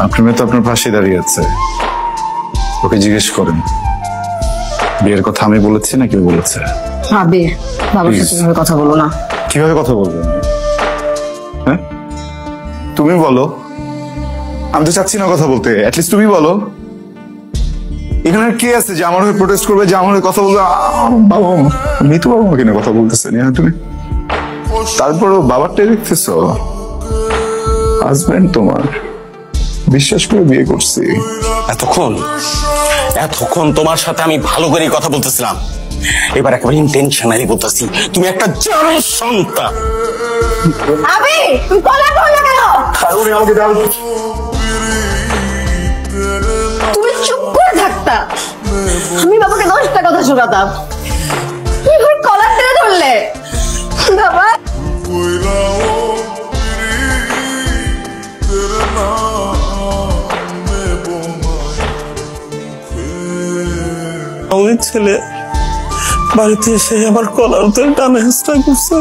আপনার মেয়ে তো আপনার পাশে দাঁড়িয়ে আছে, ওকে জিজ্ঞেস করেন বিয়ের কথা আমি বলেছি না কেউ বলেছে। আবে বাবার সাথে এভাবে কথা বলো না। কিভাবে কথা বলবেন? হ্যাঁ তুমি বলো, আমি তো চাচ্ছি না কথা বলতে, অ্যাটলিস্ট তুমি বলো। এখানে কে আছে যে আমার হয়ে প্রোটেস্ট করবে, যে আমার হয়ে কথা বলবে? বাবা মৃত বাবা মাকে নিয়ে কথা বলতেছেন তুমি, তারপরও বাবারটাই দেখতেছ। হাজবেন্ড তোমার, বিশ্বাস করে বিয়ে করছি। এতক্ষণ তোমার সাথে আমি ভালো করে কথা বলতেছিলাম, এবার একেবারে ইন্টেনশনালি বলতেছি তুমি একটা জানো সন্তান। আবে তুমি কলা করলে কেন? আমাকে দাও। তুমি চুপ করে থাকতা, আমি বাবাকে 10টা কথা শোনাতাম। তুমি এবার কলার টেনে ধরলে। বাবা আমার ছেলে বাড়িতে এসে আবার কলার তো টানা হেঁচড়া করছে,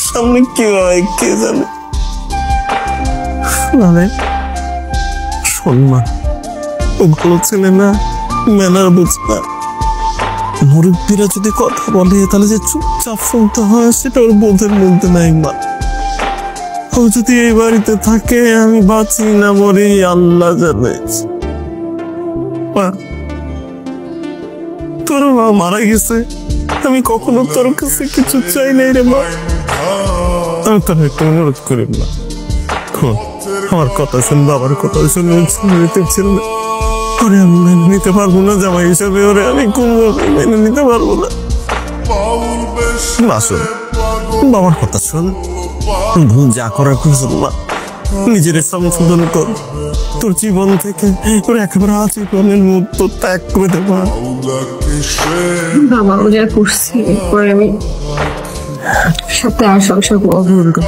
সামনে কি হয় কে জানে। মানে সম্মান, ও ভালো ছেলে না, ম্যানার বুঝ না। মুরব্বীরা যদি কথা বলে তাহলে যে চুপচাপ শুনতে হয় সেটা ওর বোধের মধ্যে নাই। মা ও যদি এই বাড়িতে থাকে আমি বাঁচি না মরি আল্লাহ জানে। মা তোর মা মারা গেছে, আমি কখনো তোর কাছে কিছু চাই নাই রে মা। আমি তোর একটু অনুরোধ করি না, আমার কথা শুন, বাবার কথা শুনে ওরে আমি মেনে নিতে পারবো না জামাই হিসাবে, ওরে আমি কোনোভাবে মেনে নিতে পারবো না। শোন বাবার কথা শোন, ভুল যা করার করছেন না, নিজের সংশোধন কর, তোর জীবন থেকে তোর একেবারে আজীবনের মধ্য ত্যাগ করে দেবো। বাবা ও যা করছে এরপরে আমি সাথে আর সংসার করবো।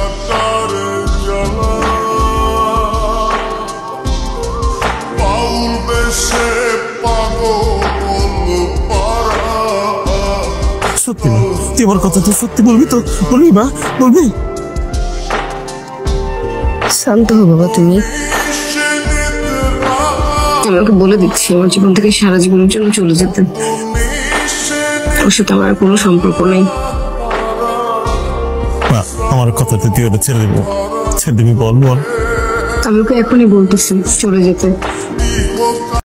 সত্যি না, তুই আমার কথা তো সত্যি বলবি তো? বলবি মা, বলবি? শান্ত হো বাবা, তুমি আমাকে বলে দিচ্ছি আমার জীবন থেকে সারা জীবনের জন্য চলে যেতে। ওর সাথে আমার কোনো সম্পর্ক নেই। আমার কথাটা তুই ওটা ছেড়ে দিবি, ছেড়ে দিবি? বল বল। আমি ওকে এখনই বলতেছি চলে যেতে।